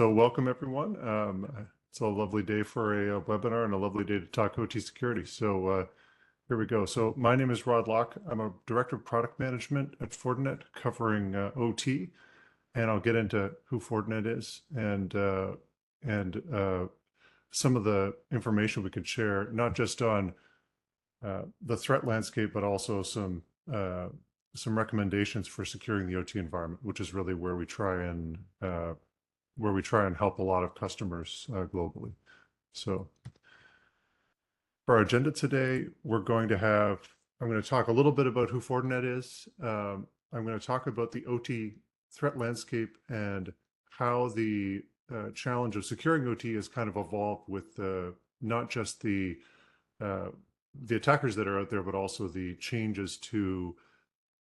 So welcome everyone. It's a lovely day for a webinar and a lovely day to talk OT security. So here we go. So my name is Rod Locke. I'm a Director of Product Management at Fortinet covering OT, and I'll get into who Fortinet is and some of the information we can share, not just on the threat landscape, but also some recommendations for securing the OT environment, which is really where we try and help a lot of customers globally. So for our agenda today, I'm going to talk a little bit about who Fortinet is. I'm going to talk about the OT threat landscape and how the challenge of securing OT has kind of evolved with not just the attackers that are out there, but also the changes to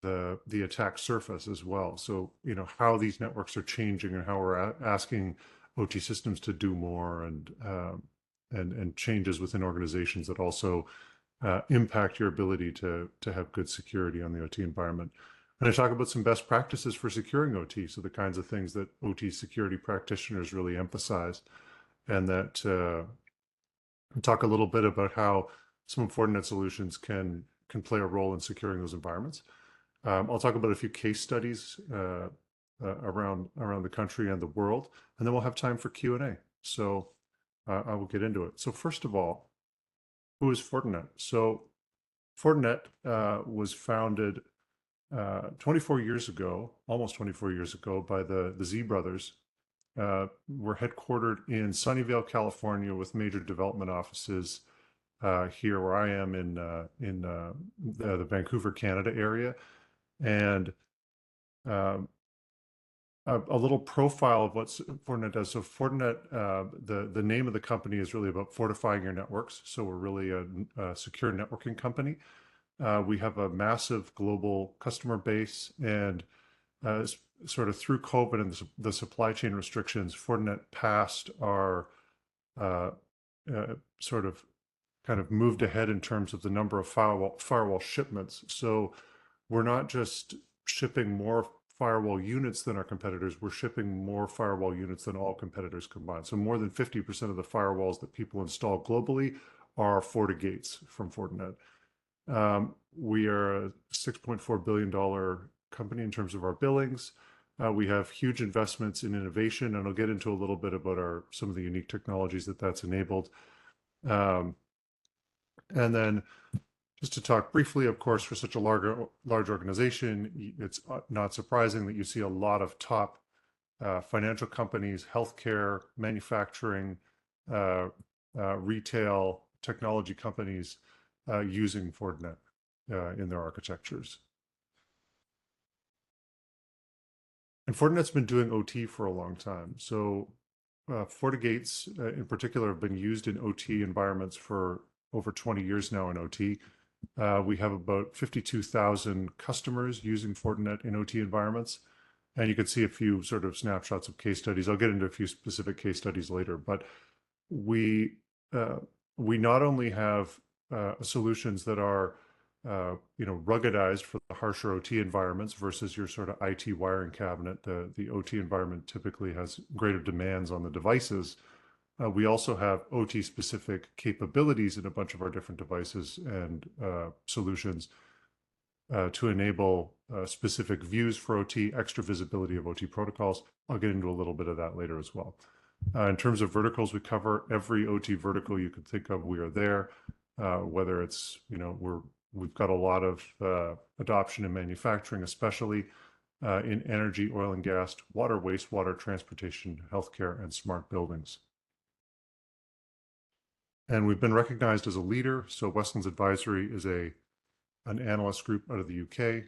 the attack surface as well. So, how these networks are changing and how we're asking OT systems to do more and changes within organizations that also impact your ability to have good security on the OT environment. And I talk about some best practices for securing OT, so the kinds of things that OT security practitioners really emphasize, and that talk a little bit about how some Fortinet solutions can play a role in securing those environments. I'll talk about a few case studies around the country and the world, and then we'll have time for Q&A. So I will get into it. So first of all, who is Fortinet? So Fortinet was founded 24 years ago, almost 24 years ago, by the Z brothers. We're headquartered in Sunnyvale, California, with major development offices here where I am in the Vancouver, Canada area. And a little profile of what Fortinet does. So Fortinet, the name of the company is really about fortifying your networks. So we're really a secure networking company. We have a massive global customer base, and sort of through COVID and the supply chain restrictions, Fortinet passed our sort of kind of moved ahead in terms of the number of firewall shipments. So we're not just shipping more firewall units than our competitors, we're shipping more firewall units than all competitors combined. So more than 50% of the firewalls that people install globally are FortiGates from Fortinet. We are a $6.4 billion company in terms of our billings. We have huge investments in innovation, and I'll get into a little bit about some of the unique technologies that's enabled. And then just to talk briefly, of course, for such a large organization, it's not surprising that you see a lot of top financial companies, healthcare, manufacturing, retail, technology companies using Fortinet in their architectures. And Fortinet's been doing OT for a long time. So FortiGates in particular have been used in OT environments for over 20 years now in OT. We have about 52,000 customers using Fortinet in OT environments. And you can see a few sort of snapshots of case studies. I'll get into a few specific case studies later, but we not only have solutions that are ruggedized for the harsher OT environments versus your sort of IT wiring cabinet. The OT environment typically has greater demands on the devices. We also have OT specific capabilities in a bunch of our different devices and solutions to enable specific views for OT, extra visibility of OT protocols. I'll get into a little bit of that later as well. In terms of verticals, we cover every OT vertical you could think of. We are there, whether it's, we've got a lot of adoption in manufacturing, especially in energy, oil and gas, water, wastewater, transportation, healthcare, and smart buildings. And we've been recognized as a leader. So Westlands Advisory is an analyst group out of the UK.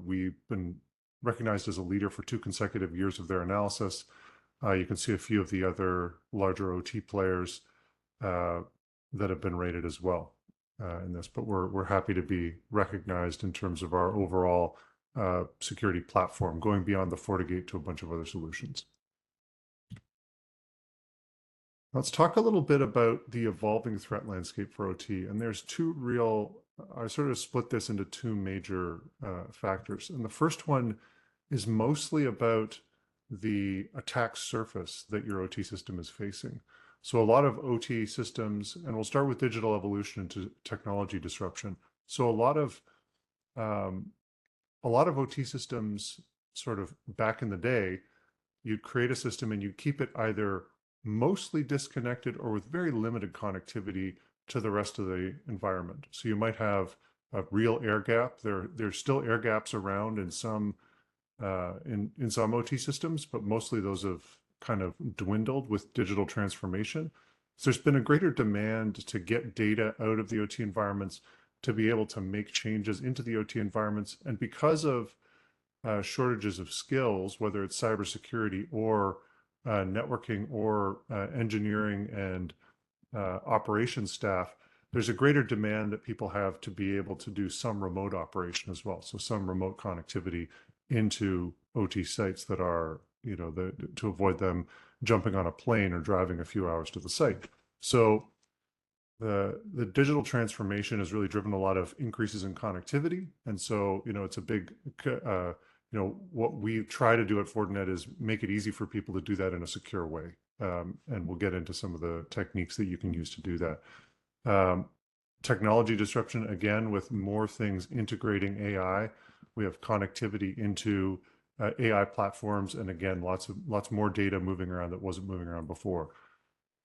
We've been recognized as a leader for 2 consecutive years of their analysis. You can see a few of the other larger OT players that have been rated as well in this, but we're happy to be recognized in terms of our overall security platform, going beyond the FortiGate to a bunch of other solutions. Let's talk a little bit about the evolving threat landscape for OT. And there's I sort of split this into 2 major factors. And the first one is mostly about the attack surface that your OT system is facing. So a lot of OT systems, and we'll start with digital evolution into technology disruption. So um, a lot of OT systems, sort of back in the day, you'd create a system and you'd keep it either mostly disconnected or with very limited connectivity to the rest of the environment. So you might have a real air gap. There's still air gaps around in some in some OT systems, but mostly those have kind of dwindled with digital transformation. So there's been a greater demand to get data out of the OT environments, to be able to make changes into the OT environments. And because of shortages of skills, whether it's cybersecurity or networking or engineering and operations staff, there's a greater demand that people have to be able to do some remote operation as well. So some remote connectivity into OT sites that are, to avoid them jumping on a plane or driving a few hours to the site. So the digital transformation has really driven a lot of increases in connectivity. And so, it's a big, what we try to do at Fortinet is make it easy for people to do that in a secure way. And we'll get into some of the techniques that you can use to do that. Technology disruption, again, with more things integrating AI. We have connectivity into AI platforms, and again, lots more data moving around that wasn't moving around before.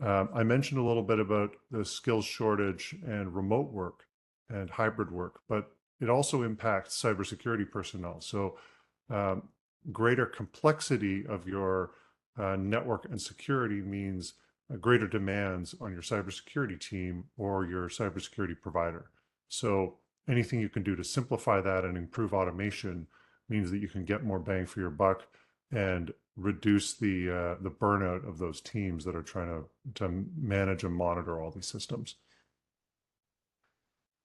I mentioned a little bit about the skills shortage and remote work and hybrid work, but it also impacts cybersecurity personnel. So greater complexity of your network and security means greater demands on your cybersecurity team or your cybersecurity provider. So anything you can do to simplify that and improve automation means that you can get more bang for your buck and reduce the burnout of those teams that are trying to manage and monitor all these systems.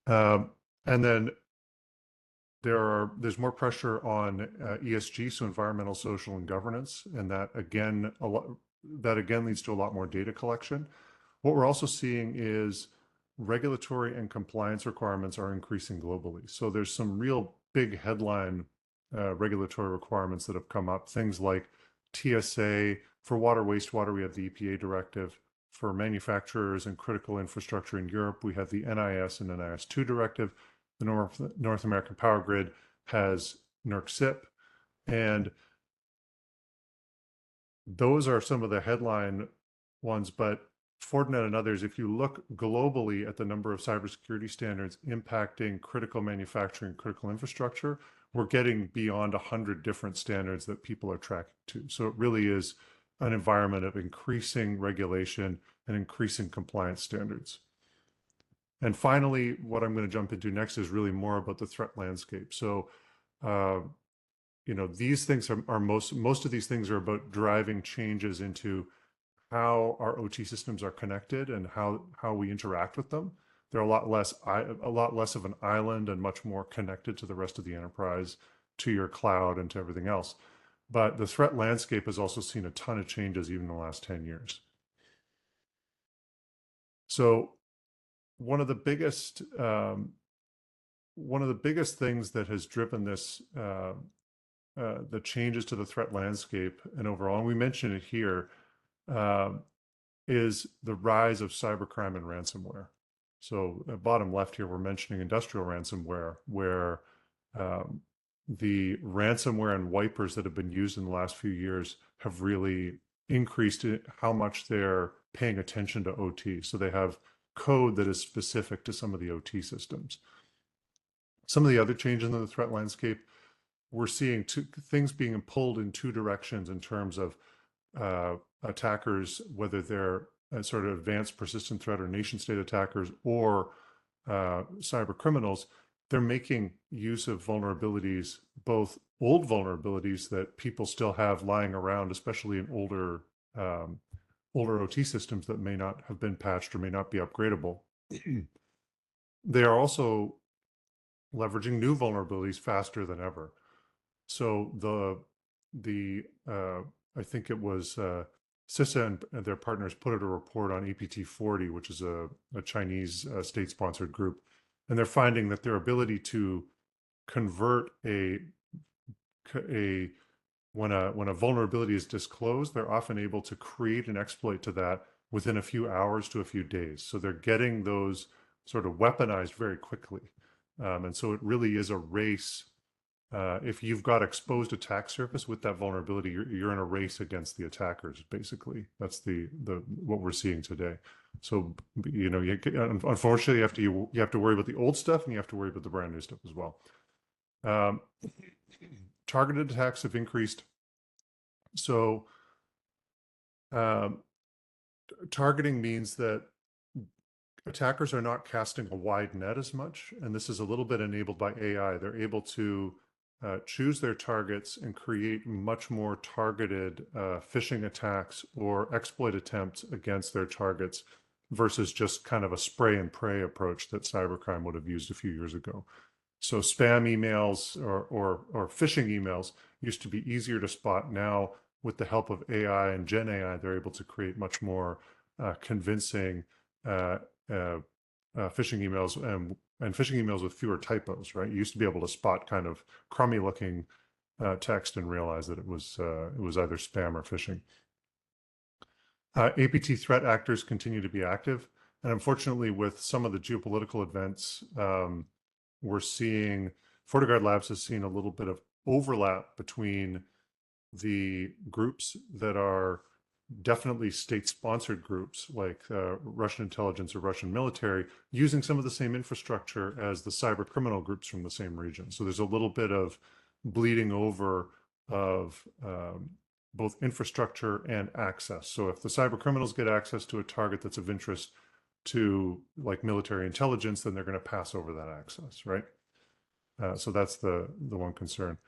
And then there's more pressure on ESG, so environmental, social, and governance, and that again leads to a lot more data collection. What we're also seeing is regulatory and compliance requirements are increasing globally. So there's some real big headline regulatory requirements that have come up. Things like TSA for water, wastewater, we have the EPA directive. For manufacturers and critical infrastructure in Europe, we have the NIS and NIS2 directive. The North American Power Grid has NERC-CIP, and those are some of the headline ones. But Fortinet and others, if you look globally at the number of cybersecurity standards impacting critical manufacturing, critical infrastructure, we're getting beyond 100 different standards that people are tracking to. So it really is an environment of increasing regulation and increasing compliance standards. And finally, what I'm going to jump into next is really more about the threat landscape. So, these things are most of these things are about driving changes into how our OT systems are connected and how we interact with them. They're a lot less of an island and much more connected to the rest of the enterprise, to your cloud, and to everything else. But the threat landscape has also seen a ton of changes even in the last 10 years. So one of the biggest things that has driven this the changes to the threat landscape and overall, and we mentioned it here, is the rise of cybercrime and ransomware. So at bottom left here, we're mentioning industrial ransomware, where the ransomware and wipers that have been used in the last few years have really increased how much they're paying attention to OT. So they have code that is specific to some of the OT systems. Some of the other changes in the threat landscape, we're seeing things being pulled in two directions in terms of attackers, whether they're sort of advanced persistent threat or nation state attackers or cyber criminals. They're making use of vulnerabilities, both old vulnerabilities that people still have lying around, especially in older OT systems that may not have been patched or may not be upgradable. They are also leveraging new vulnerabilities faster than ever. So I think it was CISA and their partners put out a report on APT40, which is a Chinese state-sponsored group, and they're finding that their ability to convert a when a vulnerability is disclosed, they're often able to create an exploit to that within a few hours to a few days. So they're getting those sort of weaponized very quickly. And so it really is a race. If you've got exposed attack surface with that vulnerability, you're in a race against the attackers. Basically, that's the what we're seeing today. So unfortunately, you have to worry about the old stuff, and you have to worry about the brand new stuff as well. Um, Targeted attacks have increased. So um, targeting means that attackers are not casting a wide net as much, and this is a little bit enabled by AI. They're able to choose their targets and create much more targeted phishing attacks or exploit attempts against their targets versus just kind of a spray and pray approach that cybercrime would have used a few years ago. So spam emails or phishing emails used to be easier to spot. Now, with the help of AI and Gen AI, they're able to create much more convincing uh, uh, phishing emails and phishing emails with fewer typos. Right? You used to be able to spot kind of crummy looking text and realize that it was either spam or phishing. APT threat actors continue to be active, and unfortunately, with some of the geopolitical events. We're seeing FortiGuard Labs has seen a little bit of overlap between the groups that are definitely state-sponsored groups like Russian intelligence or Russian military using some of the same infrastructure as the cyber criminal groups from the same region. So there's a little bit of bleeding over of both infrastructure and access. So if the cyber criminals get access to a target that's of interest to like military intelligence, then they're going to pass over that access, right? So that's the one concern.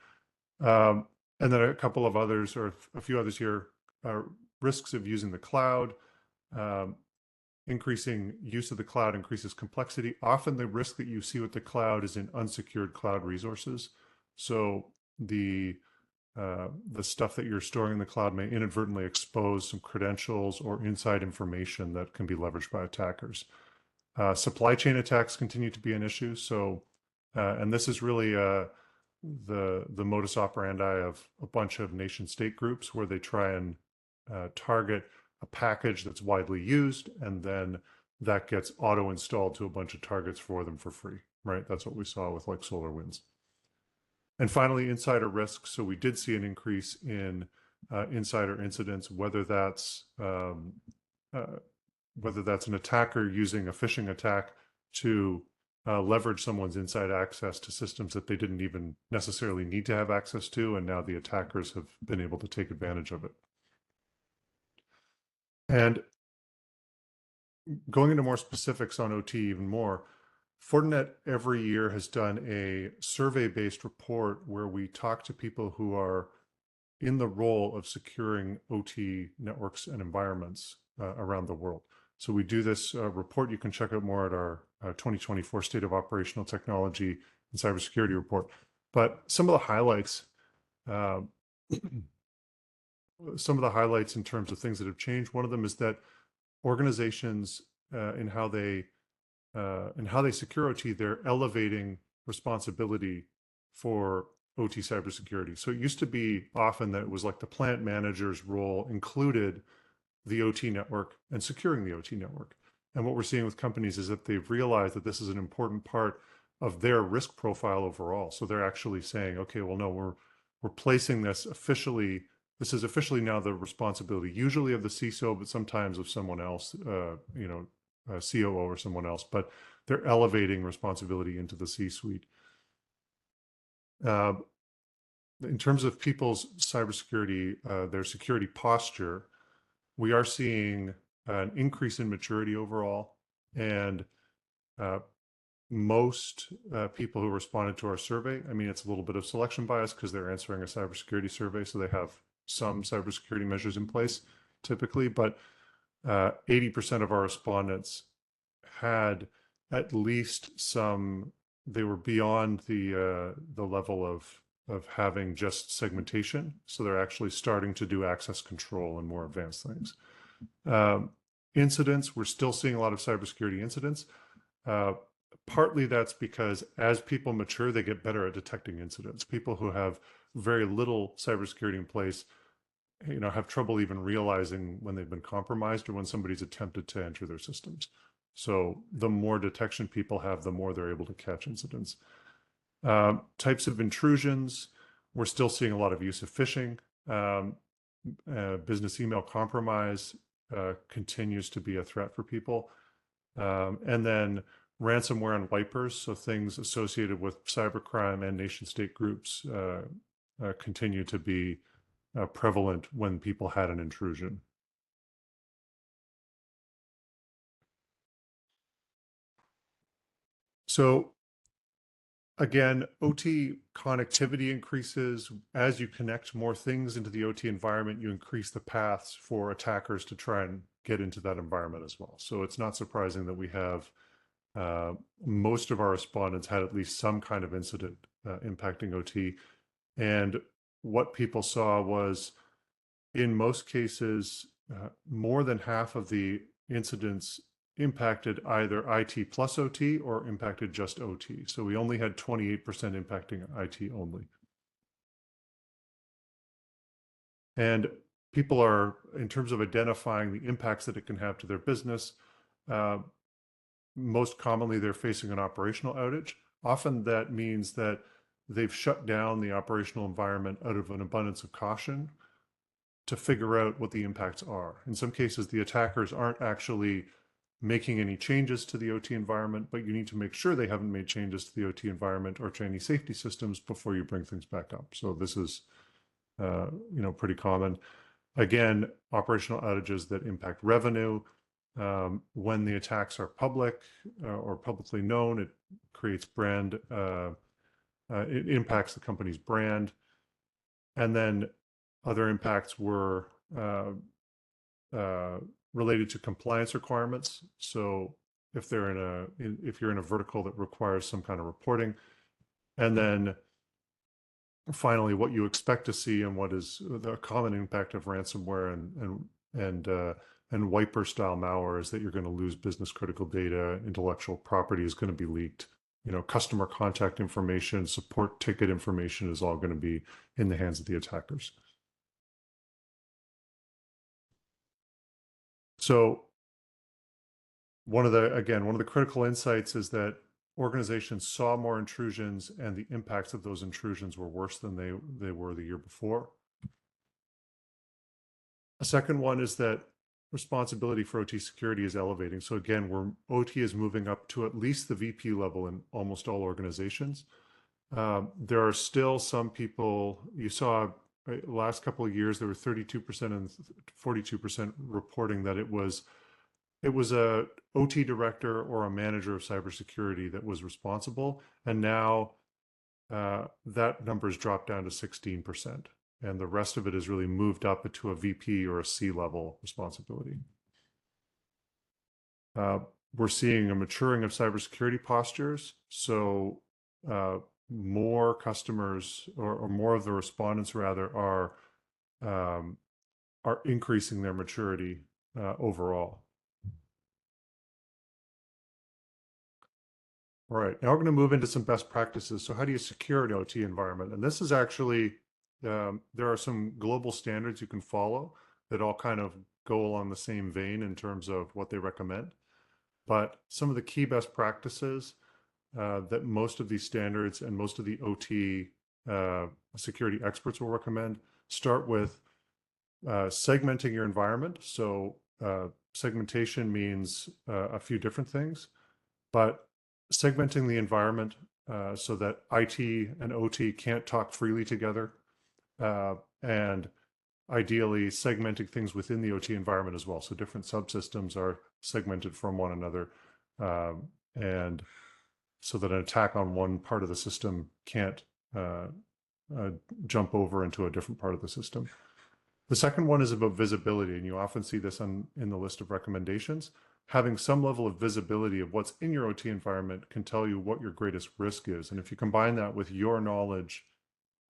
And then a couple of others, or a few others here, risks of using the cloud. Increasing use of the cloud increases complexity. Often the risk that you see with the cloud is in unsecured cloud resources. So the stuff that you're storing in the cloud may inadvertently expose some credentials or inside information that can be leveraged by attackers. Supply chain attacks continue to be an issue. So, and this is really the modus operandi of a bunch of nation state groups where they try and target a package that's widely used, and then that gets auto installed to a bunch of targets for them for free, right? That's what we saw with like SolarWinds. And finally, insider risk. So we did see an increase in insider incidents, whether that's an attacker using a phishing attack to leverage someone's inside access to systems that they didn't even necessarily need to have access to, and now the attackers have been able to take advantage of it. And going into more specifics on OT even more, Fortinet every year has done a survey-based report where we talk to people who are in the role of securing OT networks and environments around the world. So we do this report. You can check out more at our 2024 State of Operational Technology and Cybersecurity report. But some of the highlights, uh, in terms of things that have changed. One of them is that organizations in how they secure OT, they're elevating responsibility for OT cybersecurity. So it used to be often that it was like the plant manager's role included the OT network and securing the OT network. And what we're seeing with companies is that they've realized that this is an important part of their risk profile overall. So they're actually saying, okay, well, no, we're placing this officially. This is officially now the responsibility, usually of the CISO, but sometimes of someone else, COO or someone else. But they're elevating responsibility into the C-suite. In terms of people's cybersecurity, their security posture, we are seeing an increase in maturity overall, and most people who responded to our survey, I mean, it's a little bit of selection bias because they're answering a cybersecurity survey, so they have some cybersecurity measures in place typically, but 80% of our respondents had at least some, they were beyond the level of having just segmentation. So they're actually starting to do access control and more advanced things. Incidents, we're still seeing a lot of cybersecurity incidents. Partly that's because as people mature, they get better at detecting incidents. People who have very little cybersecurity in place, have trouble even realizing when they've been compromised or when somebody's attempted to enter their systems. So the more detection people have, the more they're able to catch incidents. Types of intrusions, we're still seeing a lot of use of phishing. Business email compromise continues to be a threat for people. And then ransomware and wipers, so things associated with cybercrime and nation state groups continue to be prevalent when people had an intrusion. So again, OT connectivity increases. As you connect more things into the OT environment, you increase the paths for attackers to try and get into that environment as well. So it's not surprising that we have most of our respondents had at least some kind of incident impacting OT. And what people saw was, in most cases, more than half of the incidents impacted either IT plus OT or impacted just OT. So we only had 28% impacting IT only. And people are, in terms of identifying the impacts that it can have to their business, most commonly they're facing an operational outage. Often that means that they've shut down the operational environment out of an abundance of caution to figure out what the impacts are. In some cases, the attackers aren't actually making any changes to the OT environment, but you need to make sure they haven't made changes to the OT environment or to any safety systems before you bring things back up. So this is, pretty common. Again, operational outages that impact revenue. When the attacks are public or publicly known, it creates brand, it impacts the company's brand. And then other impacts were related to compliance requirements. So if you're in a vertical that requires some kind of reporting, and then finally, what you expect to see and what is the common impact of ransomware and wiper style malware is that you're going to lose business critical data, intellectual property is going to be leaked. Customer contact information, support ticket information is all going to be in the hands of the attackers. So one of the critical insights is that organizations saw more intrusions and the impacts of those intrusions were worse than they were the year before. A second one is that responsibility for OT security is elevating. So again, OT is moving up to at least the VP level in almost all organizations. There are still some people, you saw last couple of years, there were 32% and 42% reporting that it was a OT director or a manager of cybersecurity that was responsible. And now that number's dropped down to 16%. And the rest of it has really moved up to a VP or a C-level responsibility. We're seeing a maturing of cybersecurity postures. So more customers or more of the respondents rather are increasing their maturity overall. All right, now we're going to move into some best practices. So how do you secure an OT environment? And this is actually, there are some global standards you can follow that all kind of go along the same vein in terms of what they recommend. But some of the key best practices that most of these standards and most of the OT security experts will recommend start with segmenting your environment. So segmentation means a few different things, but segmenting the environment so that IT and OT can't talk freely together, and ideally segmenting things within the OT environment as well. So different subsystems are segmented from one another, and so that an attack on one part of the system can't jump over into a different part of the system. The second one is about visibility, and you often see this in the list of recommendations. Having some level of visibility of what's in your OT environment can tell you what your greatest risk is. And if you combine that with your knowledge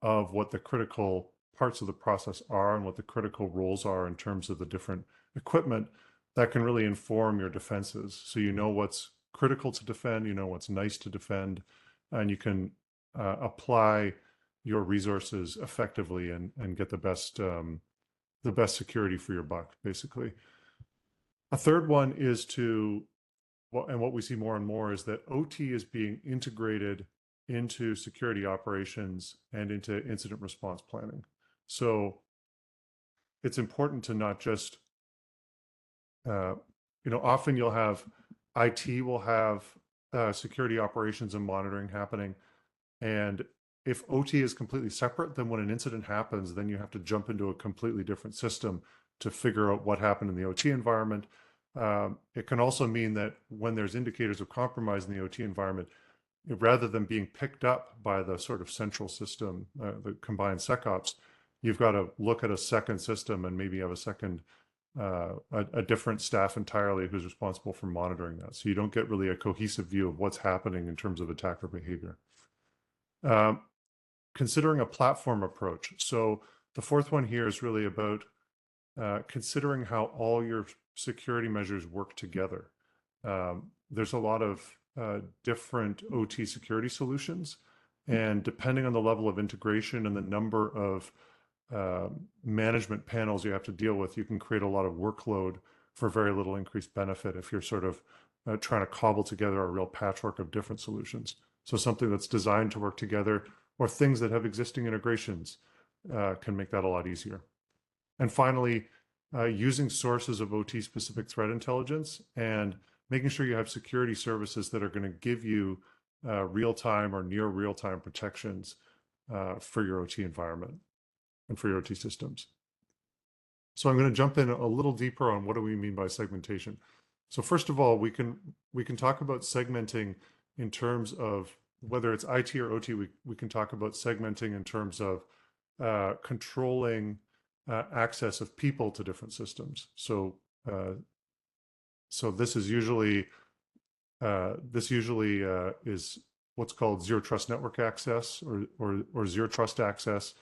of what the critical parts of the process are and what the critical roles are in terms of the different equipment, that can really inform your defenses. So you know what's critical to defend, you know what's nice to defend, and you can apply your resources effectively and get the best security for your buck, basically. A third one is and what we see more and more is that OT is being integrated into security operations and into incident response planning. So it's important to not just, often you'll have IT will have security operations and monitoring happening. And if OT is completely separate, then when an incident happens, then you have to jump into a completely different system to figure out what happened in the OT environment. It can also mean that when there's indicators of compromise in the OT environment, rather than being picked up by the sort of central system, the combined SecOps, you've got to look at a second system and maybe have a different staff entirely who's responsible for monitoring that. So you don't get really a cohesive view of what's happening in terms of attacker behavior. Considering a platform approach. So the fourth one here is really about considering how all your security measures work together. There's a lot of different OT security solutions, and depending on the level of integration and the number of management panels you have to deal with, you can create a lot of workload for very little increased benefit if you're sort of trying to cobble together a real patchwork of different solutions. So something that's designed to work together, or things that have existing integrations, can make that a lot easier. And finally, using sources of OT-specific threat intelligence and making sure you have security services that are going to give you real-time or near real-time protections for your OT environment and for your OT systems. So I'm going to jump in a little deeper on what do we mean by segmentation. So first of all, we can talk about segmenting in terms of whether it's IT or OT. We can talk about segmenting in terms of controlling access of people to different systems. So this is usually is what's called zero trust network access or zero trust access.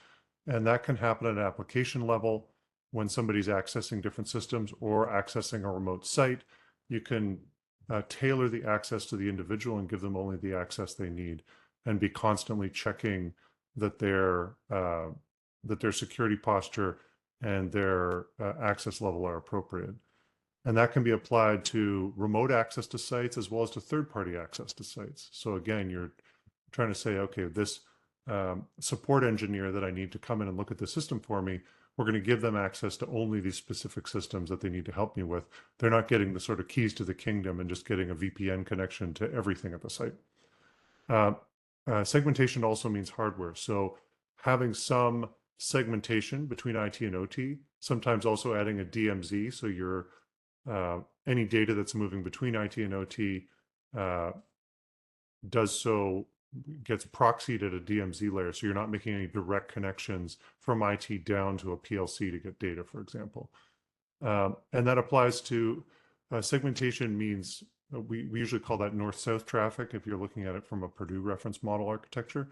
And that can happen at an application level when somebody's accessing different systems or accessing a remote site. You can tailor the access to the individual and give them only the access they need, and be constantly checking that their security posture and their access level are appropriate. And that can be applied to remote access to sites as well as to third-party access to sites. So again, you're trying to say, okay, this support engineer that I need to come in and look at the system for me, we're going to give them access to only these specific systems that they need to help me with. They're not getting the sort of keys to the kingdom and just getting a VPN connection to everything at the site. Segmentation also means hardware. So having some segmentation between IT and OT, sometimes also adding a DMZ. So your any data that's moving between IT and OT gets proxied at a DMZ layer, so you're not making any direct connections from IT down to a PLC to get data, for example. And that applies to segmentation means, we usually call that north-south traffic if you're looking at it from a Purdue reference model architecture.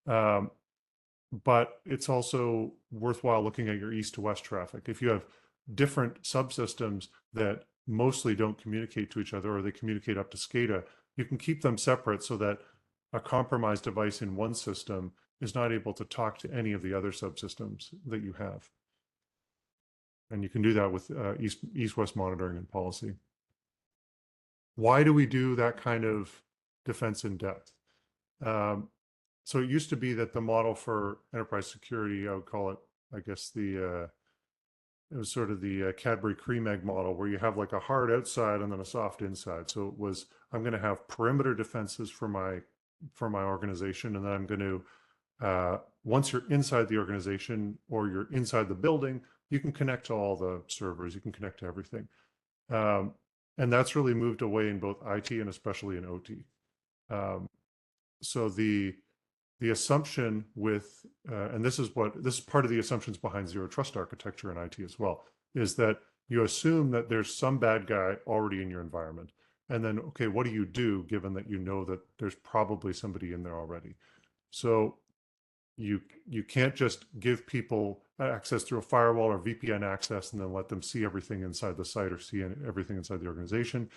But it's also worthwhile looking at your east-to-west traffic. If you have different subsystems that mostly don't communicate to each other, or they communicate up to SCADA, you can keep them separate so that a compromised device in one system is not able to talk to any of the other subsystems that you have. And you can do that with east-west monitoring and policy. Why do we do that kind of defense in depth? So it used to be that the model for enterprise security, I would call it, I guess it was sort of the Cadbury cream egg model, where you have like a hard outside and then a soft inside. So it was, I'm going to have perimeter defenses for my organization, and then I'm going to, once you're inside the organization or you're inside the building, you can connect to all the servers, you can connect to everything. And that's really moved away in both IT and especially in OT. So the assumption with, and this is part of the assumptions behind zero trust architecture in IT as well, is that you assume that there's some bad guy already in your environment. And then, okay, what do you do given that you know that there's probably somebody in there already? So you can't just give people access through a firewall or VPN access and then let them see everything inside the site or see everything inside the organization.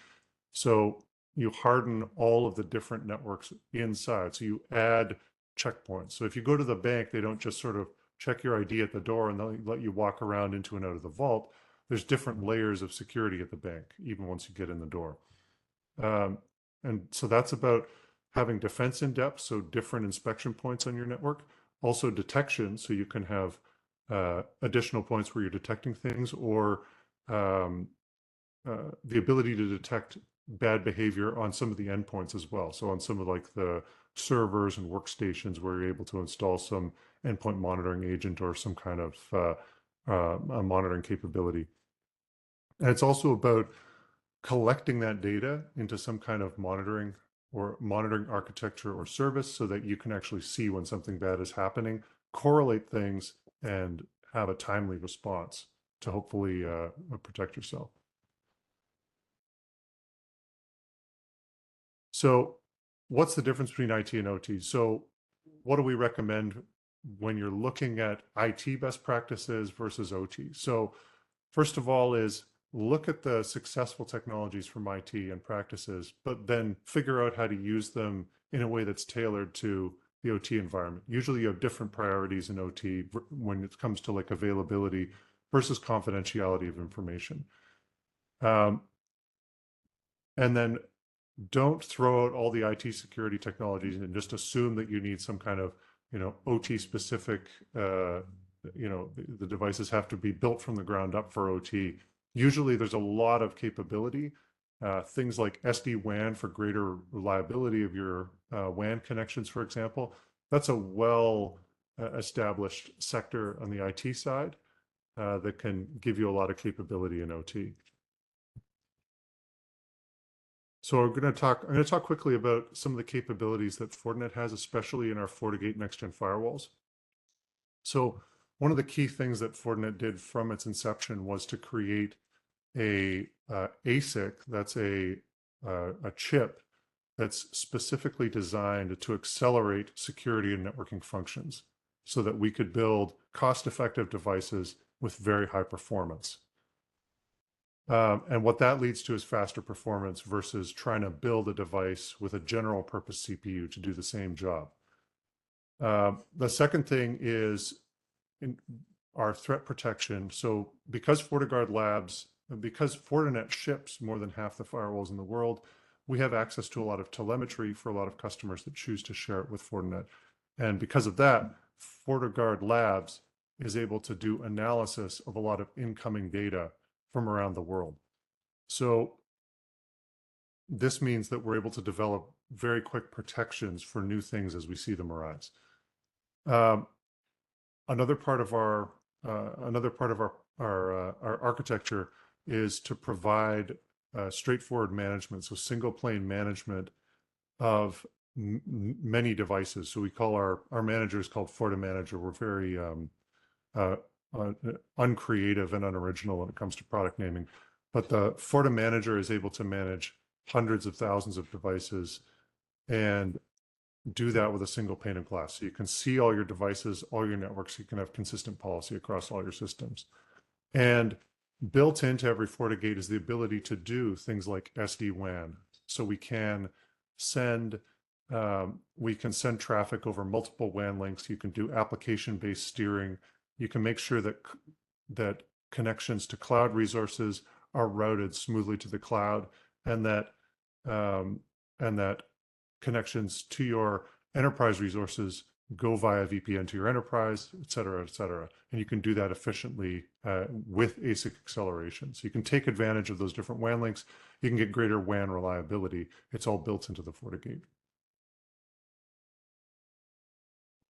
So you harden all of the different networks inside. So you add checkpoints. So if you go to the bank, they don't just sort of check your ID at the door and they'll let you walk around into and out of the vault. There's different layers of security at the bank, even once you get in the door. Um, and so that's about having defense in depth, so different inspection points on your network. Also detection, so you can have additional points where you're detecting things, or um, the ability to detect bad behavior on some of the endpoints as well. So on some of like the servers and workstations where you're able to install some endpoint monitoring agent or some kind of monitoring capability. And it's also about collecting that data into some kind of monitoring architecture or service so that you can actually see when something bad is happening, correlate things, and have a timely response to hopefully protect yourself. So what's the difference between IT and OT? So what do we recommend when you're looking at IT best practices versus OT? So first of all is look at the successful technologies from IT and practices, but then figure out how to use them in a way that's tailored to the OT environment. Usually you have different priorities in OT when it comes to like availability versus confidentiality of information. Um, and then don't throw out all the IT security technologies and just assume that you need some kind of, OT specific, the devices have to be built from the ground up for OT. Usually there's a lot of capability. Things like SD-WAN for greater reliability of your WAN connections, for example. That's a well established sector on the IT side that can give you a lot of capability in OT. So I'm going to talk quickly about some of the capabilities that Fortinet has, especially in our FortiGate next-gen firewalls. So one of the key things that Fortinet did from its inception was to create a ASIC that's a chip that's specifically designed to accelerate security and networking functions so that we could build cost-effective devices with very high performance. And what that leads to is faster performance versus trying to build a device with a general purpose CPU to do the same job. The second thing is in our threat protection. So because because Fortinet ships more than half the firewalls in the world, we have access to a lot of telemetry for a lot of customers that choose to share it with Fortinet. And because of that, FortiGuard Labs is able to do analysis of a lot of incoming data from around the world. So this means that we're able to develop very quick protections for new things as we see them arise. Another part of our our architecture is to provide straightforward management, so single plane management of many devices. So we call our manager is called FortiManager. We're very uh, uncreative and unoriginal when it comes to product naming. But the FortiManager is able to manage hundreds of thousands of devices and do that with a single pane of glass. So you can see all your devices, all your networks. You can have consistent policy across all your systems. And built into every FortiGate is the ability to do things like SD-WAN. So we can send traffic over multiple WAN links. You can do application-based steering. You can make sure that connections to cloud resources are routed smoothly to the cloud, and that connections to your enterprise resources go via VPN to your enterprise, et cetera, et cetera. And you can do that efficiently with ASIC acceleration. So you can take advantage of those different WAN links. You can get greater WAN reliability. It's all built into the FortiGate.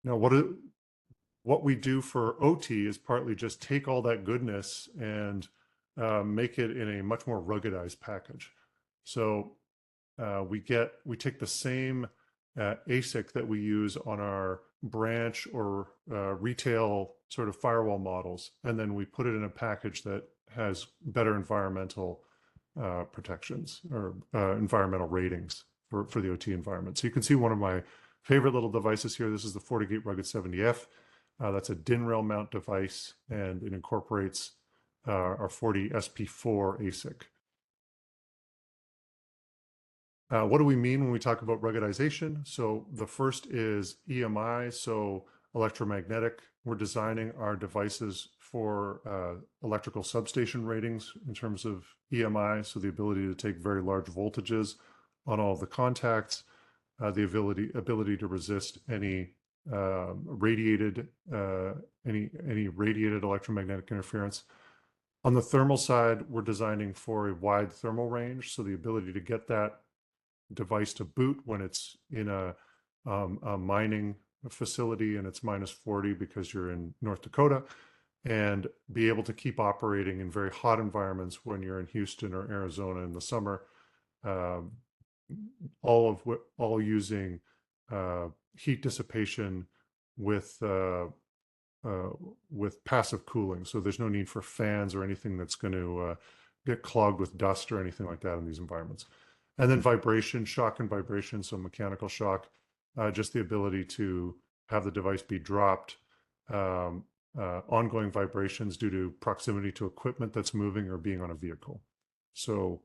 Now, what we do for OT is partly just take all that goodness and make it in a much more ruggedized package. So we take the same ASIC that we use on our branch or retail sort of firewall models, and then we put it in a package that has better environmental protections or environmental ratings for the OT environment. So you can see one of my favorite little devices here. This is the FortiGate Rugged 70F. That's a DIN rail mount device, and it incorporates our Forti SP4 ASIC. What do we mean when we talk about ruggedization? So the first is EMI, so electromagnetic. We're designing our devices for electrical substation ratings in terms of EMI, so the ability to take very large voltages on all of the contacts, the ability to resist any radiated any radiated electromagnetic interference. On the thermal side, we're designing for a wide thermal range, so the ability to get that device to boot when it's in a mining facility and it's -40 because you're in North Dakota, and be able to keep operating in very hot environments when you're in Houston or Arizona in the summer, um, all using heat dissipation with uh, with passive cooling. So there's no need for fans or anything that's going to get clogged with dust or anything like that in these environments. And then vibration, shock and vibration, so mechanical shock, just the ability to have the device be dropped, um, ongoing vibrations due to proximity to equipment that's moving or being on a vehicle. So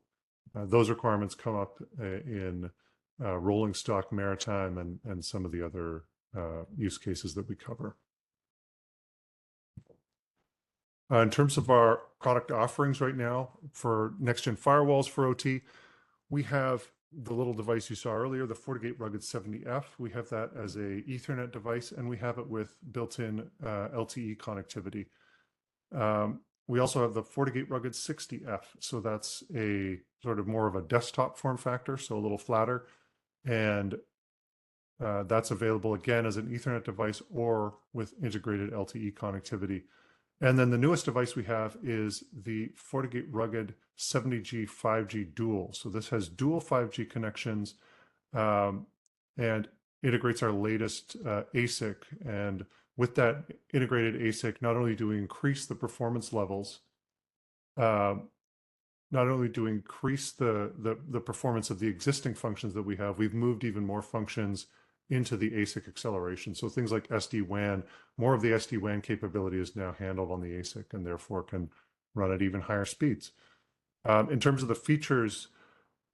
those requirements come up in rolling stock, maritime, and some of the other use cases that we cover. In terms of our product offerings right now for next-gen firewalls for OT, we have the little device you saw earlier, the FortiGate Rugged 70F. We have that as a Ethernet device, and we have it with built-in LTE connectivity. We also have the FortiGate Rugged 60F. So that's a sort of more of a desktop form factor, so a little flatter. And that's available again as an Ethernet device or with integrated LTE connectivity. And then the newest device we have is the FortiGate Rugged 70G 5G Dual. So this has dual 5G connections and integrates our latest ASIC. And with that integrated ASIC, not only do we increase the performance levels, not only do we increase the performance of the existing functions that we have, we've moved even more functions into the ASIC acceleration. So things like SD-WAN, more of the SD-WAN capability is now handled on the ASIC and therefore can run at even higher speeds. In terms of the features,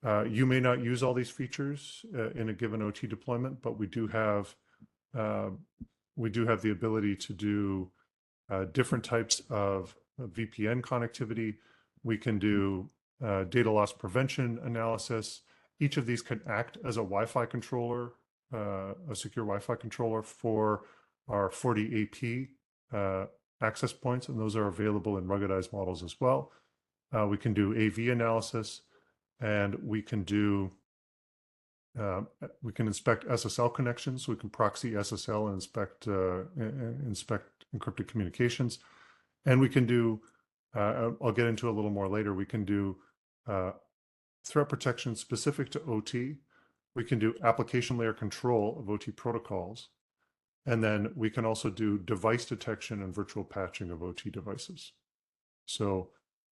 you may not use all these features in a given OT deployment, but we do have the ability to do different types of VPN connectivity. We can do data loss prevention analysis. Each of these can act as a Wi-Fi controller, a secure Wi-Fi controller for our FortiAP access points, and those are available in ruggedized models as well. We can do AV analysis, and we can inspect SSL connections. So we can proxy SSL and inspect encrypted communications, and we can do. I'll get into a little more later. We can do threat protection specific to OT. We can do application layer control of OT protocols. And then we can also do device detection and virtual patching of OT devices. So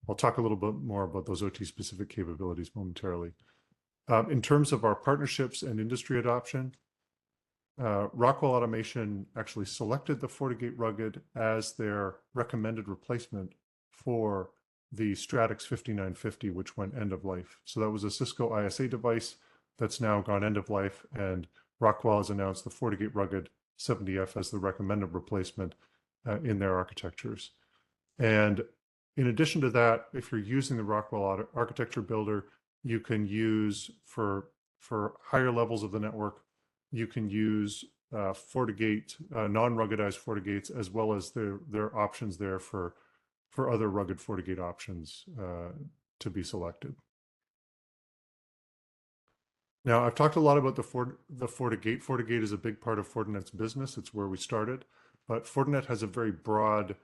I'll talk a little bit more about those OT specific capabilities momentarily. In terms of our partnerships and industry adoption, Rockwell Automation actually selected the FortiGate Rugged as their recommended replacement for the Stratix 5950, which went end of life. So that was a Cisco ISA device that's now gone end of life, and Rockwell has announced the FortiGate Rugged 70F as the recommended replacement in their architectures. And in addition to that, if you're using the Rockwell Architecture Builder, you can use for higher levels of the network, you can use FortiGate, non-ruggedized FortiGates, as well as there are options there for other rugged FortiGate options to be selected. Now, I've talked a lot about the FortiGate. FortiGate is a big part of Fortinet's business. It's where we started. But Fortinet has a very broad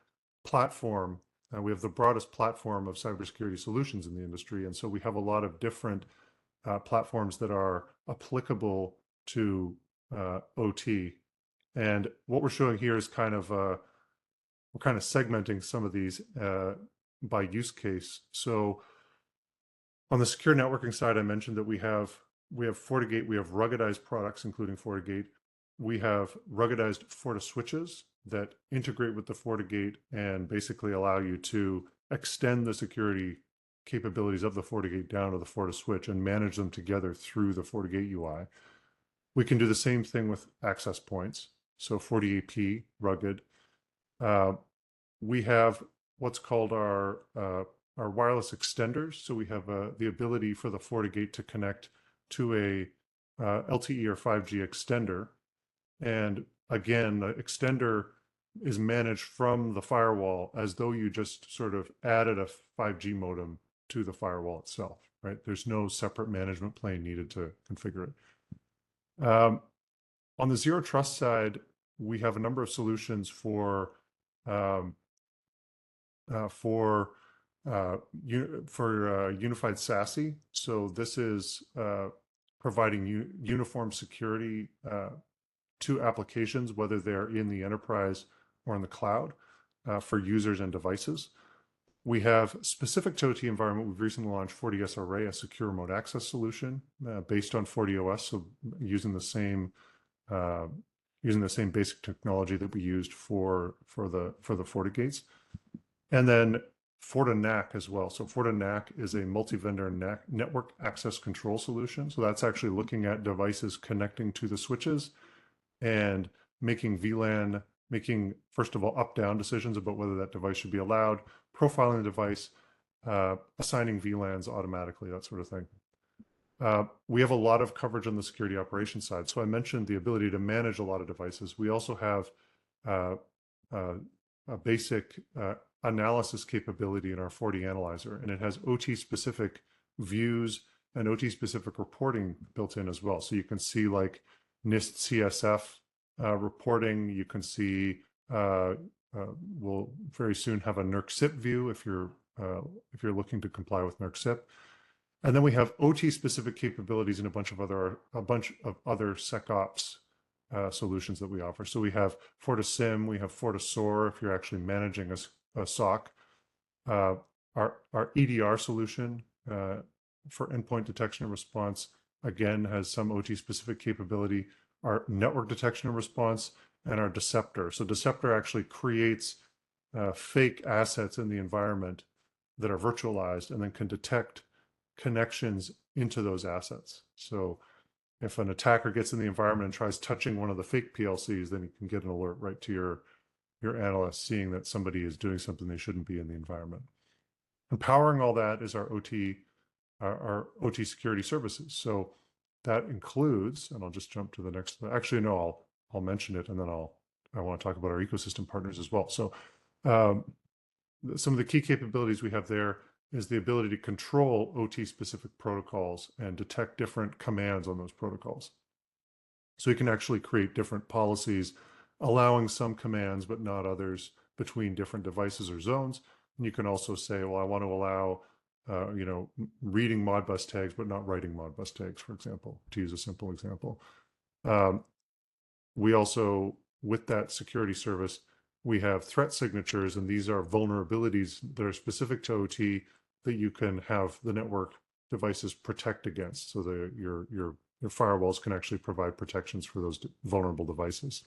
platform. We have the broadest platform of cybersecurity solutions in the industry. And so we have a lot of different platforms that are applicable to OT. And what we're showing here is we're kind of segmenting some of these by use case. So on the secure networking side, I mentioned that we have FortiGate, we have ruggedized products, including FortiGate. We have ruggedized FortiSwitches that integrate with the FortiGate and basically allow you to extend the security capabilities of the FortiGate down to the FortiSwitch and manage them together through the FortiGate UI. We can do the same thing with access points. So FortiAP, rugged. We have what's called our wireless extenders. So we have the ability for the FortiGate to connect to a LTE or 5G extender. And again, the extender is managed from the firewall as though you just sort of added a 5G modem to the firewall itself, right? There's no separate management plane needed to configure it. On the zero trust side, we have a number of solutions for unified SASE. So this is providing uniform security to applications, whether they're in the enterprise or in the cloud, for users and devices. We have specific to OT environment. We've recently launched FortiSRA, a secure remote access solution based on FortiOS, so using the same basic technology that we used for the FortiGates, and then FortiNAC as well. So FortiNAC is a multi-vendor network access control solution. So that's actually looking at devices connecting to the switches and making VLAN, first of all up-down decisions about whether that device should be allowed, profiling the device, assigning VLANs automatically, that sort of thing. We have a lot of coverage on the security operations side. So I mentioned the ability to manage a lot of devices. We also have a basic analysis capability in our FortiAnalyzer, and it has OT-specific views and OT-specific reporting built in as well. So you can see like NIST CSF reporting. You can see we'll very soon have a NERC-CIP view if you're looking to comply with NERC-CIP. And then we have OT-specific capabilities in a bunch of other SecOps solutions that we offer. So we have FortiSIM, we have FortiSOAR if you're actually managing a SOC. Our EDR solution for endpoint detection and response, again, has some OT-specific capability. Our network detection and response, and our Deceptor. So Deceptor actually creates fake assets in the environment that are virtualized and then can detect connections into those assets. So if an attacker gets in the environment and tries touching one of the fake PLCs, then you can get an alert right to your analyst, seeing that somebody is doing something they shouldn't be in the environment. And powering all that is our OT security services. So that includes, and I'll just jump to the next. Actually, no, I'll mention it, and then I want to talk about our ecosystem partners as well. So some of the key capabilities we have there is the ability to control OT-specific protocols and detect different commands on those protocols. So you can actually create different policies, allowing some commands but not others between different devices or zones. And you can also say, well, I want to allow reading Modbus tags but not writing Modbus tags, for example, to use a simple example. We also, with that security service, we have threat signatures, and these are vulnerabilities that are specific to OT that you can have the network devices protect against. So your firewalls can actually provide protections for those vulnerable devices.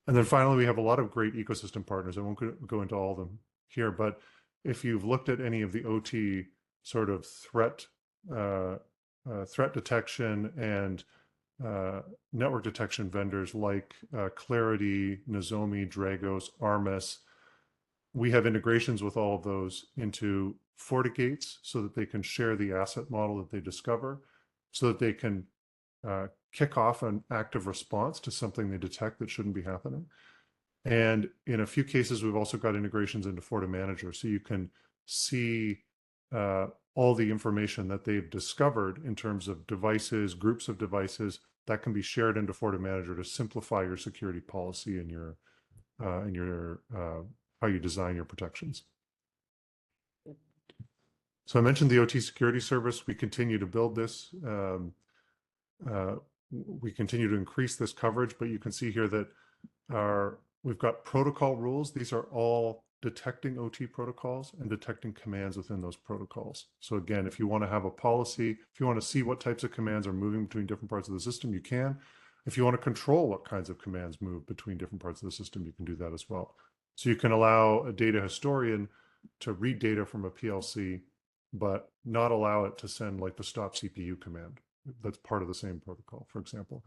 And then finally, we have a lot of great ecosystem partners. I won't go into all of them here, but if you've looked at any of the OT sort of threat detection and network detection vendors like Clarity, Nozomi, Dragos, Armis, we have integrations with all of those into FortiGates so that they can share the asset model that they discover, so that they can kick off an active response to something they detect that shouldn't be happening. And in a few cases, we've also got integrations into FortiManager, so you can see all the information that they've discovered in terms of devices, groups of devices, that can be shared into FortiManager to simplify your security policy and your how you design your protections. So I mentioned the OT security service. We continue to build this. We continue to increase this coverage, but you can see here that we've got protocol rules. These are all detecting OT protocols and detecting commands within those protocols. So again, if you want to have a policy, if you want to see what types of commands are moving between different parts of the system, you can. If you want to control what kinds of commands move between different parts of the system, you can do that as well. So you can allow a data historian to read data from a PLC but not allow it to send like the stop CPU command. That's part of the same protocol, for example.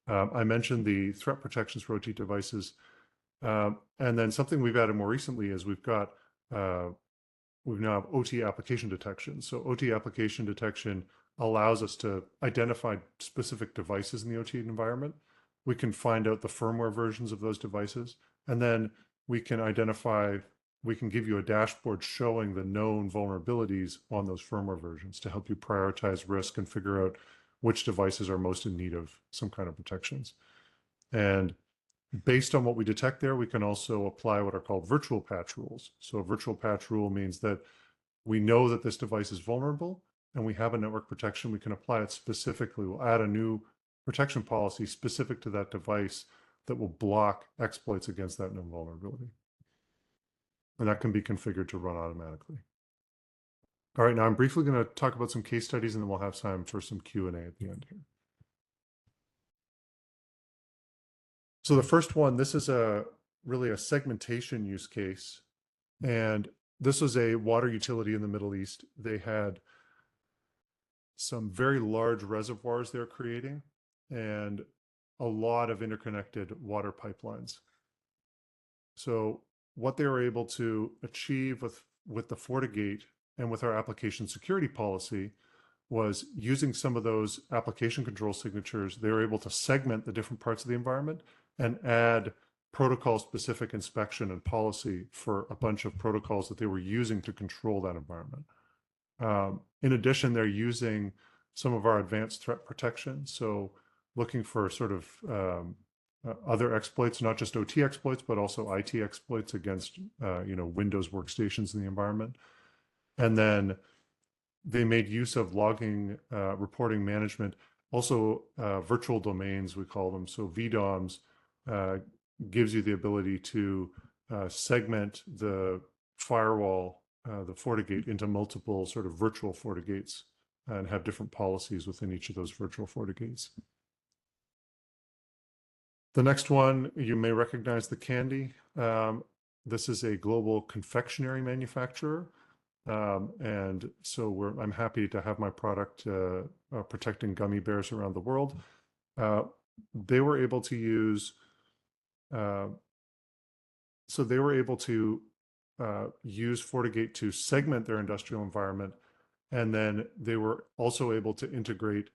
I mentioned the threat protections for OT devices. And then something we've added more recently is we've now have OT application detection. So OT application detection allows us to identify specific devices in the OT environment. We can find out the firmware versions of those devices, and then we can give you a dashboard showing the known vulnerabilities on those firmware versions to help you prioritize risk and figure out which devices are most in need of some kind of protections. And based on what we detect there, we can also apply what are called virtual patch rules. So a virtual patch rule means that we know that this device is vulnerable and we have a network protection. We can apply it specifically. We'll add a new protection policy specific to that device that will block exploits against that known vulnerability. And that can be configured to run automatically. All right, now I'm briefly going to talk about some case studies and then we'll have time for some Q&A at the end here. So the first one, this is really a segmentation use case. And this was a water utility in the Middle East. They had some very large reservoirs they're creating and a lot of interconnected water pipelines. So what they were able to achieve with the FortiGate and with our application security policy was using some of those application control signatures, they were able to segment the different parts of the environment and add protocol-specific inspection and policy for a bunch of protocols that they were using to control that environment. In addition, they're using some of our advanced threat protection. So looking for sort of other exploits, not just OT exploits, but also IT exploits against Windows workstations in the environment. And then they made use of logging, reporting management, also virtual domains, we call them. So VDOMs gives you the ability to segment the firewall, the FortiGate, into multiple sort of virtual FortiGates and have different policies within each of those virtual FortiGates. The next one, you may recognize the candy. This is a global confectionery manufacturer. And so I'm happy to have my product protecting gummy bears around the world. They were able to use use FortiGate to segment their industrial environment, and then they were also able to integrate,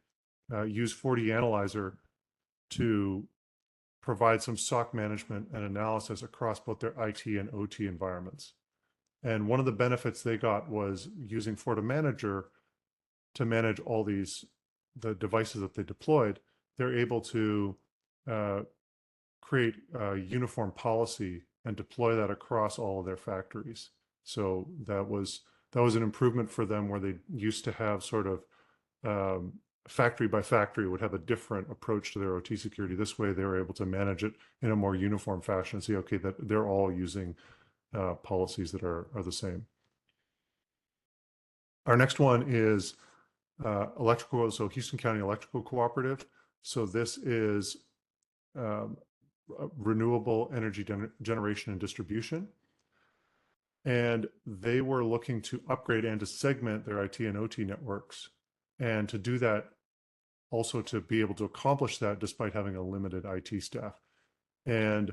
use FortiAnalyzer to provide some SOC management and analysis across both their IT and OT environments. And one of the benefits they got was using FortiManager to manage all the devices that they deployed. They're able to create a uniform policy and deploy that across all of their factories. So that was an improvement for them, where they used to have sort of factory by factory would have a different approach to their OT security. This way, they were able to manage it in a more uniform fashion and see, okay, that they're all using policies that are the same. Our next one is so Houston County Electrical Cooperative. So this is renewable energy generation and distribution. And they were looking to upgrade and to segment their IT and OT networks. And to do that, also to be able to accomplish that despite having a limited IT staff. And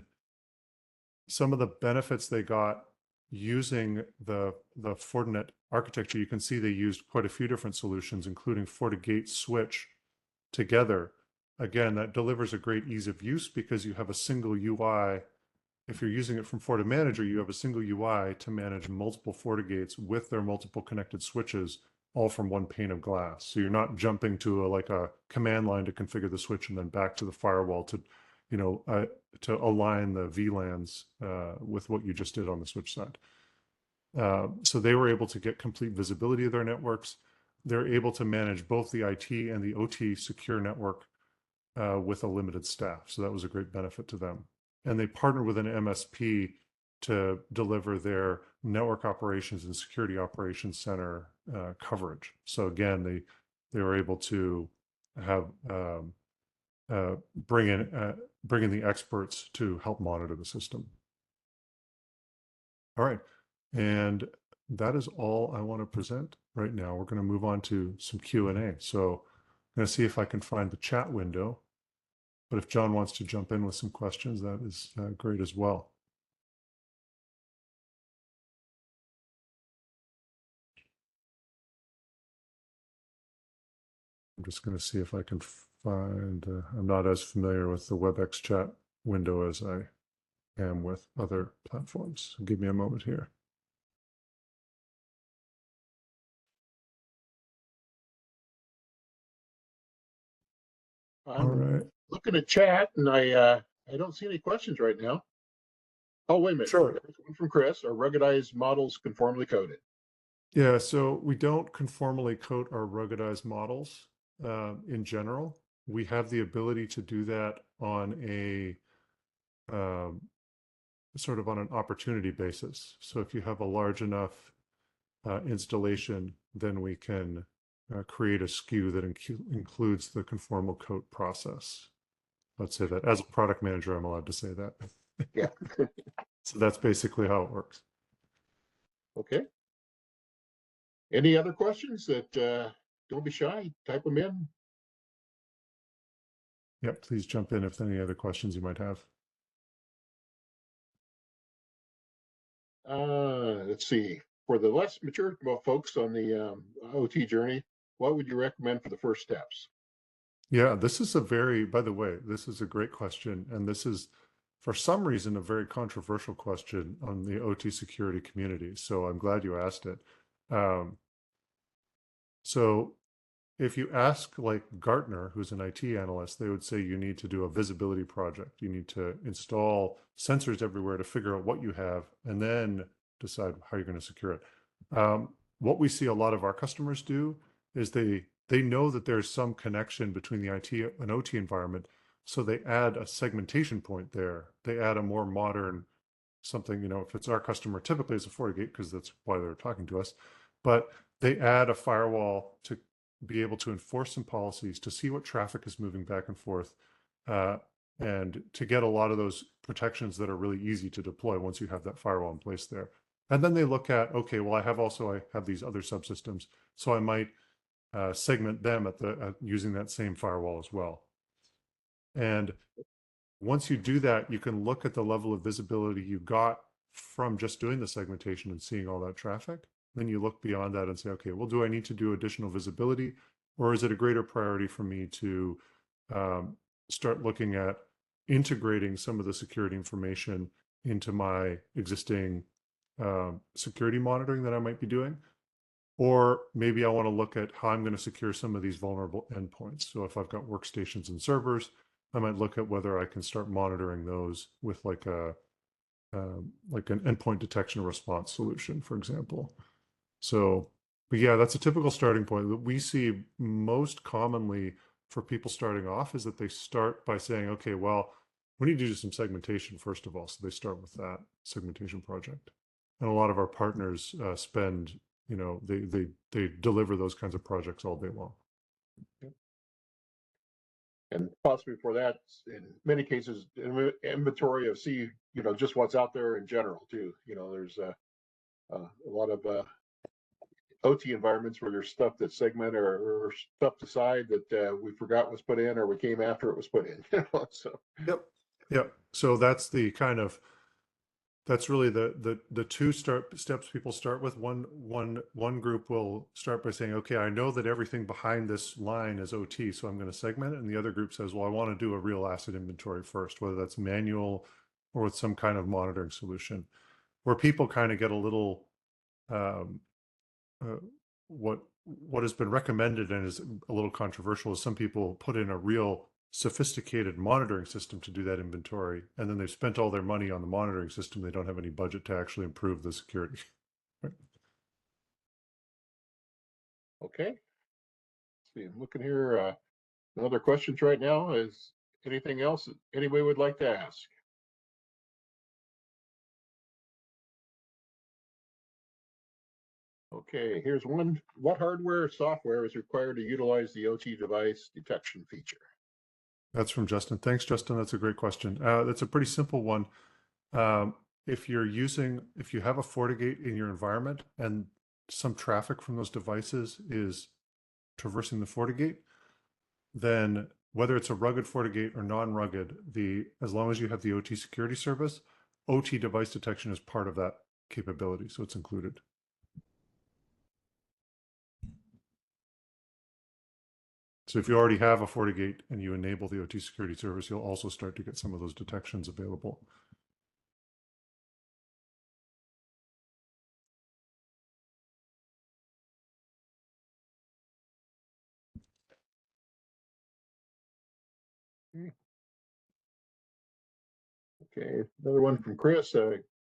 some of the benefits they got using the Fortinet architecture, you can see they used quite a few different solutions, including FortiGate switch together. Again, that delivers a great ease of use because you have a single UI. If you're using it from FortiManager, you have a single UI to manage multiple FortiGates with their multiple connected switches, all from one pane of glass. So you're not jumping to a command line to configure the switch and then back to the firewall to align the VLANs with what you just did on the switch side. So they were able to get complete visibility of their networks. They're able to manage both the IT and the OT secure network with a limited staff. So that was a great benefit to them. And they partnered with an MSP to deliver their network operations and security operations center coverage. So again, they were able to have bring in the experts to help monitor the system. All right, and that is all I want to present. right now. We're going to move on to some Q&A. So I'm going to see if I can find the chat window. But if John wants to jump in with some questions, that is great as well. I'm just going to see if I can find, I'm not as familiar with the WebEx chat window as I am with other platforms. So give me a moment here. All I'm right. looking at chat and I don't see any questions right now. Oh, wait a minute. Sure. There's one from Chris. Are ruggedized models conformally coded? Yeah, so we don't conformally coat our ruggedized models in general. We have the ability to do that on a um, sort of on an opportunity basis. So if you have a large enough installation, then we can create a SKU that includes the conformal coat process. Let's say that as a product manager, I'm allowed to say that. Yeah. So that's basically how it works. Okay. Any other questions that don't be shy, type them in. Yep, please jump in if there's any other questions you might have. Let's see. For the less mature folks on the OT journey, what would you recommend for the first steps? Yeah, this is a very, by the way, this is a great question. And this is, for some reason, a very controversial question on the OT security community. So I'm glad you asked it. Um, so if you ask like Gartner, who's an IT analyst, they would say you need to do a visibility project. You need to install sensors everywhere to figure out what you have and then decide how you're going to secure it. What we see a lot of our customers do is they know that there's some connection between the IT and OT environment, so they add a segmentation point there. They add a more modern something, if it's our customer, typically it's a FortiGate because that's why they're talking to us, but they add a firewall to be able to enforce some policies, to see what traffic is moving back and forth, uh, and to get a lot of those protections that are really easy to deploy once you have that firewall in place there. And then they look at, okay, well, I have these other subsystems, so I might segment them using that same firewall as well. And once you do that, you can look at the level of visibility you got from just doing the segmentation and seeing all that traffic. Then you look beyond that and say, okay, well, do I need to do additional visibility, or is it a greater priority for me to start looking at integrating some of the security information into my existing security monitoring that I might be doing? Or maybe I want to look at how I'm going to secure some of these vulnerable endpoints. So if I've got workstations and servers, I might look at whether I can start monitoring those with like an endpoint detection response solution, for example. So, but yeah, that's a typical starting point that we see most commonly for people starting off, is that they start by saying, okay, well, we need to do some segmentation first of all. So they start with that segmentation project. And a lot of our partners spend, they deliver those kinds of projects all day long. And possibly for that, in many cases, inventory of just what's out there in general too. There's a lot of OT environments where there's stuff that's segmented or stuff aside that we forgot was put in or we came after it was put in. So Yep. So that's really the two steps people start with. One group will start by saying, okay, I know that everything behind this line is OT, so I'm going to segment it. And the other group says, well, I want to do a real asset inventory first, whether that's manual or with some kind of monitoring solution. Where people kind of get a little um, uh, what has been recommended and is a little controversial is some people put in a real sophisticated monitoring system to do that inventory, and then they've spent all their money on the monitoring system. They don't have any budget to actually improve the security. Right. okay. Let's see, I'm looking here. Another questions right now is anything else that anybody would like to ask? Okay, here's one. What hardware or software is required to utilize the OT device detection feature? That's from Justin. Thanks, Justin. That's a great question. That's a pretty simple one. If you have a FortiGate in your environment and some traffic from those devices is traversing the FortiGate, then whether it's a rugged FortiGate or non-rugged, as long as you have the OT security service, OT device detection is part of that capability, so it's included. So if you already have a FortiGate and you enable the OT security service, you'll also start to get some of those detections available. Okay, another one from Chris.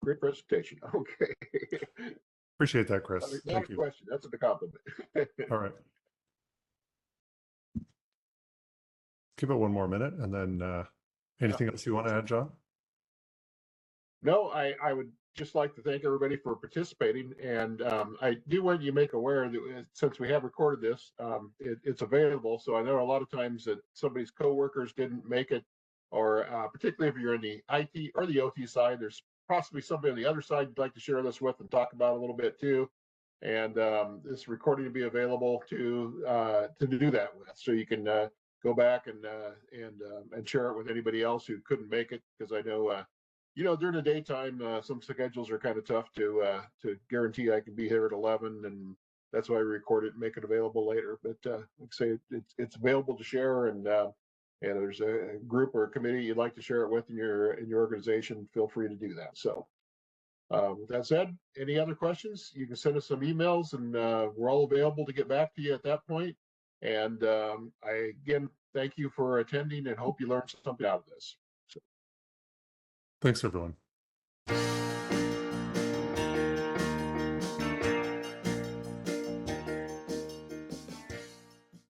Great presentation. Okay. Appreciate that, Chris. Not a Thank you. question. That's a compliment. All right. Give it one more minute, and then anything else you want to add, John? No, I would just like to thank everybody for participating, and I do want you to make aware that since we have recorded this, it's available. So I know a lot of times that somebody's coworkers didn't make it, or particularly if you're in the IT or the OT side, there's possibly somebody on the other side you'd like to share this with and talk about a little bit too. And this recording will be available to do that with, so you can go back and share it with anybody else who couldn't make it, because I know. During the daytime, some schedules are kind of tough to guarantee I can be here at 11, and that's why I record it and make it available later. But like I say, it's available to share, and there's a group or a committee you'd like to share it with in your organization, feel free to do that. So with that said, any other questions? You can send us some emails, and we're all available to get back to you at that point. And I again thank you for attending, and hope you learned something out of this. Thanks, everyone.